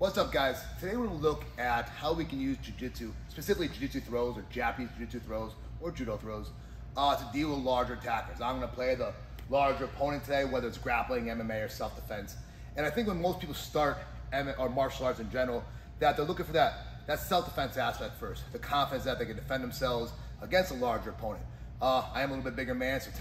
What's up, guys? Today we're going to look at how we can use Jiu-Jitsu, specifically Jiu-Jitsu throws or Japanese Jujitsu throws or Judo throws to deal with larger attackers. I'm going to play the larger opponent today, whether it's grappling, MMA, or self-defense. And I think when most people start or martial arts in general, that they're looking for that self-defense aspect first, the confidence that they can defend themselves against a larger opponent. I am a little bit bigger man, so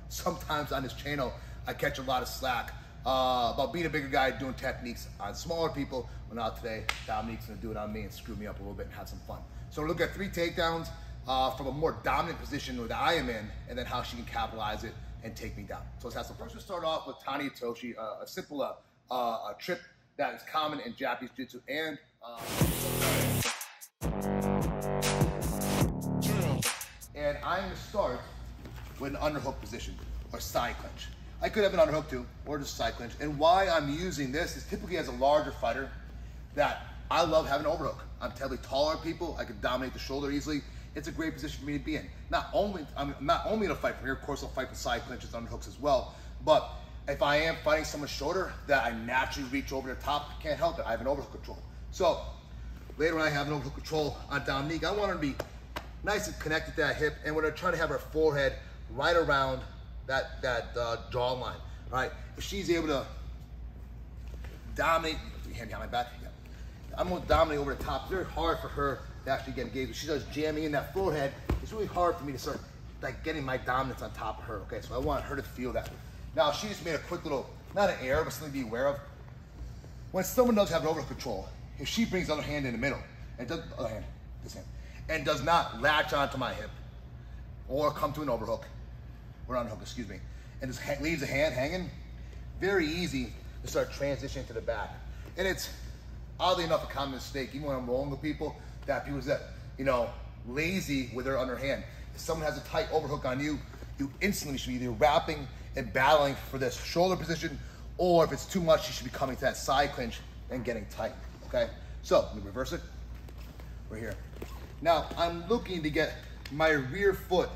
sometimes on this channel I catch a lot of slack about being a bigger guy doing techniques on smaller people. Well, now today Dominique's gonna do it on me and screw me up a little bit and have some fun. So we're looking at 3 takedowns from a more dominant position that I am in, and then how she can capitalize it and take me down. So let's have some. First, we'll start off with Tani Otoshi, a simple a trip that is common in Japanese Jiu-Jitsu and I'm gonna start with an underhook position or side clinch. I could have an underhook too, or just side clinch. And why I'm using this is typically as a larger fighter that I love having an overhook. I'm typically taller people, I can dominate the shoulder easily. It's a great position for me to be in. I'm not only gonna fight from here, of course I'll fight with side clinches, underhooks as well, but if I am fighting someone's shoulder that I naturally reach over the top, I can't help it, I have an overhook control. So later when I have an overhook control on Dominique, I want her to be nice and connected to that hip, and we're trying to have her forehead right around that jaw line, right? If she's able to dominate, hand behind my back, yeah. I'm gonna dominate over the top. It's very hard for her to actually get engaged. If she starts jamming in that forehead, it's really hard for me to start like getting my dominance on top of her, okay? So I want her to feel that. Now, she just made a quick little, not an error, but something to be aware of. When someone does have an overhook control, if she brings the other hand in the middle, and does, other hand, this hand, and does not latch onto my hip, or come to an overhook, or underhook, excuse me, and just leaves the hand hanging, very easy to start transitioning to the back. And it's, oddly enough, a common mistake, even when I'm rolling with people, that people that, lazy with their underhand. If someone has a tight overhook on you, you instantly should be either wrapping and battling for this shoulder position, or if it's too much, you should be coming to that side clinch and getting tight, okay? So, let me reverse it. We're here. Now, I'm looking to get my rear foot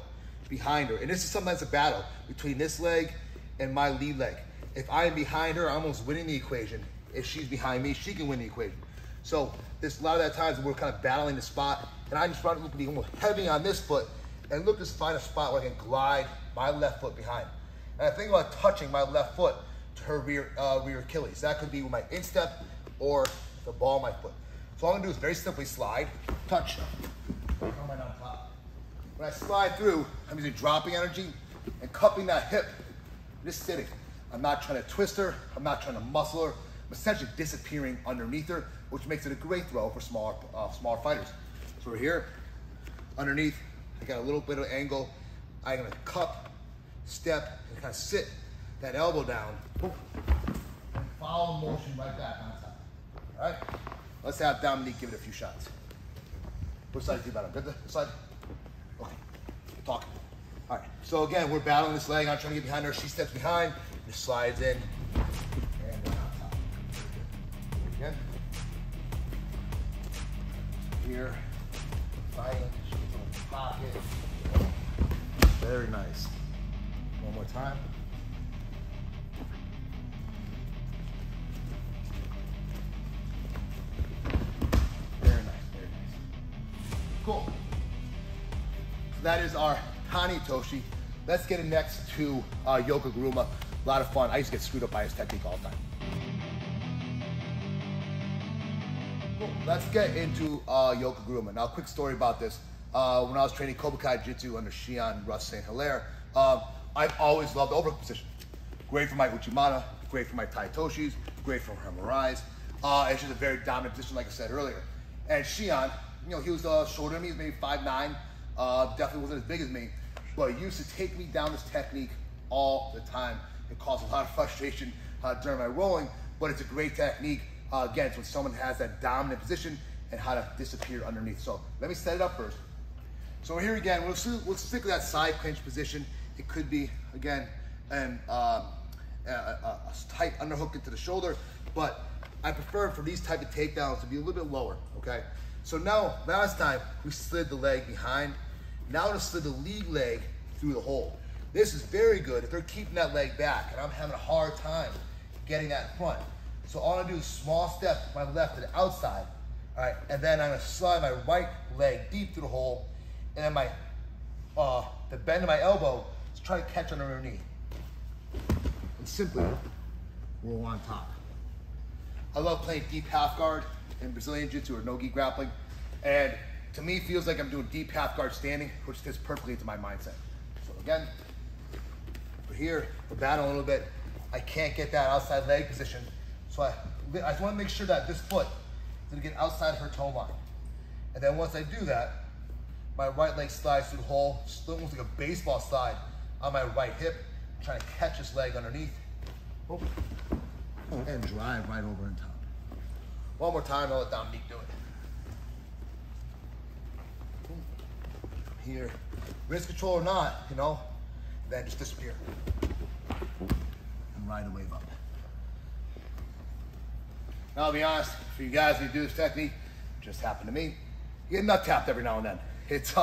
behind her, and this is sometimes a battle between this leg and my lead leg. If I am behind her, I'm almost winning the equation. If she's behind me, she can win the equation. So a lot of that times we're kind of battling the spot, and I just want to be almost heavy on this foot and look to find a spot where I can glide my left foot behind. And I think about touching my left foot to her rear Achilles. That could be with my instep or the ball of my foot. So all I'm gonna do is very simply slide, touch, come right on top. When I slide through, I'm using dropping energy and cupping that hip, just sitting. I'm not trying to twist her, I'm not trying to muscle her, I'm essentially disappearing underneath her, which makes it a great throw for smaller fighters. So we're here, underneath, I got a little bit of angle, I'm gonna cup, step, and kind of sit that elbow down, and follow the motion right back on top. All right? Let's have Dominique give it a few shots. Which side do you better? Good, this side? Okay, we're talking. All right, so again, we're battling this leg. I'm trying to get behind her. She steps behind, just slides in, and then on top. Again. Here, fighting, she's in the pocket. Very nice. One more time. Cool. So that is our Tani Otoshi. Let's get it next to Yoko Guruma. A lot of fun. I used to get screwed up by his technique all the time. Cool. Let's get into Yoko Guruma. Now, a quick story about this. When I was training Kobukai Jiu-Jitsu under Shion Russ St. Hilaire, I've always loved the overhook position. Great for my Uchimata, great for my Tai Toshis, great for her Mirais. It's just a very dominant position, like I said earlier. And Shion, he was shorter than me, he was maybe 5'9", definitely wasn't as big as me, but he used to take me down this technique all the time. It caused a lot of frustration during my rolling, but it's a great technique. Again, it's when someone has that dominant position and how to disappear underneath. So let me set it up first. So here again, we'll stick with that side clinch position. It could be, again, a tight underhook into the shoulder, but I prefer for these type of takedowns to be a little bit lower, okay? So now, last time, we slid the leg behind. Now we're gonna slid the lead leg through the hole. This is very good if they're keeping that leg back and I'm having a hard time getting that in front. So all I'm gonna do is small step my left to the outside, all right? And then I'm gonna slide my right leg deep through the hole, and then my, the bend of my elbow is try to catch under her knee. And simply roll on top. I love playing deep half guard in Brazilian Jiu-Jitsu or no-gi grappling. And to me, it feels like I'm doing deep half guard standing, which fits perfectly into my mindset. So again, we're here, we're battling a little bit. I can't get that outside leg position. So I just want to make sure that this foot is going to get outside her toe line. And then once I do that, my right leg slides through the hole, almost like a baseball slide on my right hip, trying to catch this leg underneath. And drive right over on top. One more time, I'll let Dominique do it. Here, wrist control or not, you know, then just disappear. And ride the wave up. Now, I'll be honest, for you guys who do this technique, it just happened to me, you get nut tapped every now and then. It's,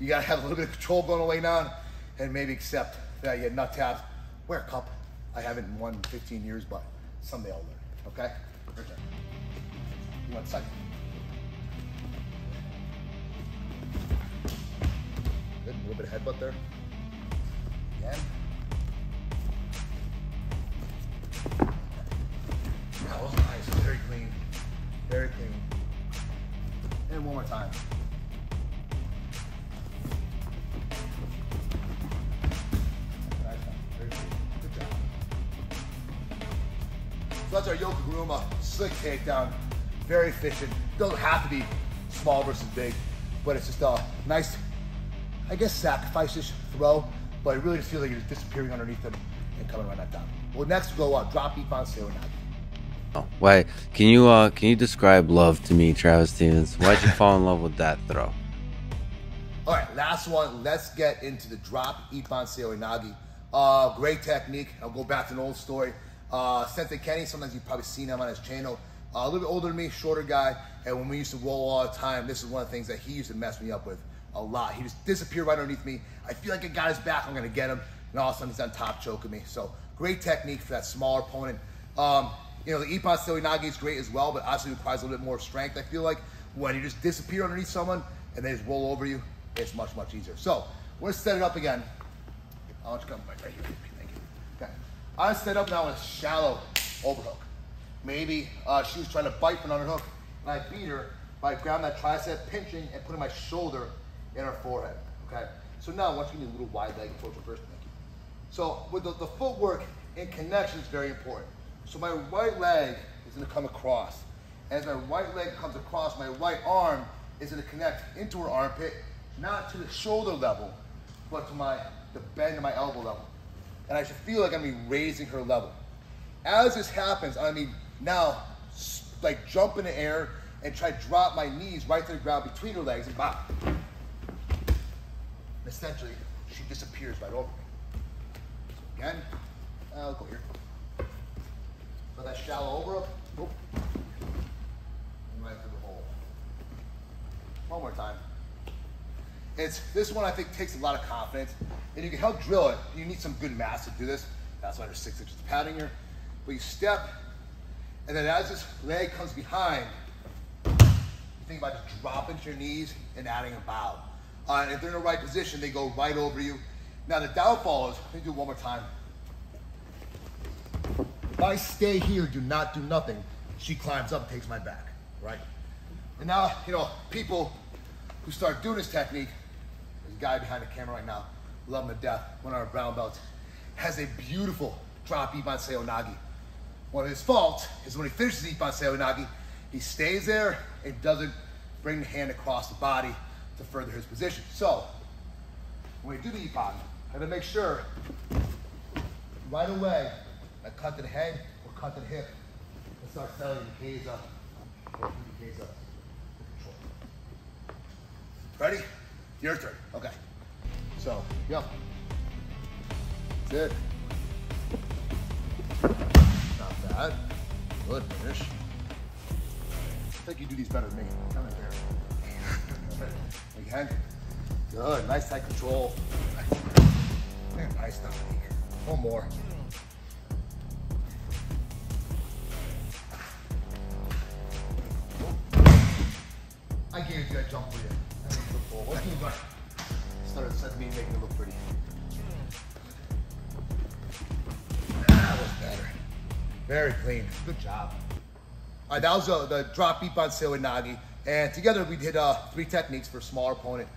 you gotta have a little bit of control going away now, and maybe accept that you get nut tapped. Wear a cup. I haven't won in 15 years, but someday I'll learn, okay? Your turn. You want second? Good, a little bit of headbutt there. Again. That was nice, very clean. Very clean. And one more time. So that's our Yoko Guruma slick takedown. Very efficient. Doesn't have to be small versus big, but it's just a nice, I guess, sacrifice-ish throw, but it really just feels like you're just disappearing underneath them and coming right back down. Well, next we'll go Drop Ippon Seoi Nage. Oh, wait, can you describe love to me, Travis Stevens? Why'd you fall in love with that throw? All right, last one. Let's get into the Drop Ippon Seoi Nage. Great technique. I'll go back to an old story. Sensei Kenny, sometimes you've probably seen him on his channel. A little bit older than me, shorter guy, and when we used to roll all the time, this is one of the things that he used to mess me up with a lot. He just disappeared right underneath me. I feel like I got his back, I'm gonna get him, and all of a sudden he's on top choking me. So great technique for that smaller opponent. You know, the Ippon Seoi Nage is great as well, but obviously requires a little bit more strength. I feel like when you just disappear underneath someone and they just roll over you, it's much, much easier. So we're gonna set it up again. I want you to come right here. Thank you. Okay. I'm set up now with a shallow overhook. Maybe she was trying to bite for an underhook, and I beat her by grabbing that tricep, pinching, and putting my shoulder in her forehead. Okay. So now, once you need a little wide leg approach first, thank you. So with the footwork in connection is very important. So my right leg is going to come across. As my right leg comes across, my right arm is going to connect into her armpit, not to the shoulder level, but to the bend of my elbow level. And I should feel like I'm going to be raising her level. As this happens, I mean, now, like jump in the air and try to drop my knees right to the ground between her legs and bop. And essentially, she disappears right over me. So again, I'll go here. So that shallow overhook, and right through the hole. One more time. This one I think takes a lot of confidence, and you can help drill it. You need some good mass to do this. That's why there's 6 inches of padding here. But you step, and then as this leg comes behind, you think about just dropping to your knees and adding a bow. And if they're in the right position, they go right over you. Now the downfall is, let me do it one more time. If I stay here, do not do nothing, she climbs up and takes my back, right? And now, you know, people who start doing this technique, there's a guy behind the camera right now, love him to death, one of our brown belts, has a beautiful Drop Ippon Seoi Nage. One of his faults is when he finishes Ippon Seoi Nage, he stays there and doesn't bring the hand across the body to further his position. So, when we do the Ippon, I gotta make sure right away I cut to the head or cut to the hip and start selling the K's up or the K's up with control. Ready? Your turn. Okay. So, yep. That's it. Not bad. Good finish. I think you do these better than me. Come in here. Again. Good. Nice tight control. Nice technique. One more. making it look pretty. That was better. Very clean. Good job. All right, that was the Drop Ippon Seoi Nage. And together we did 3 techniques for a smaller opponent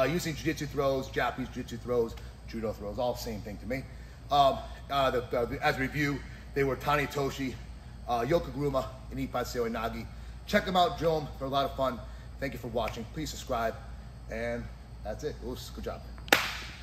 using Jujitsu Throws, Japanese Jujitsu Throws, Judo Throws, all the same thing to me. As a review, they were Tani Otoshi, Yoko Guruma, and Ippon Seoi Nage. Check them out, drill them. They're a lot of fun. Thank you for watching. Please subscribe. And that's it. Good job.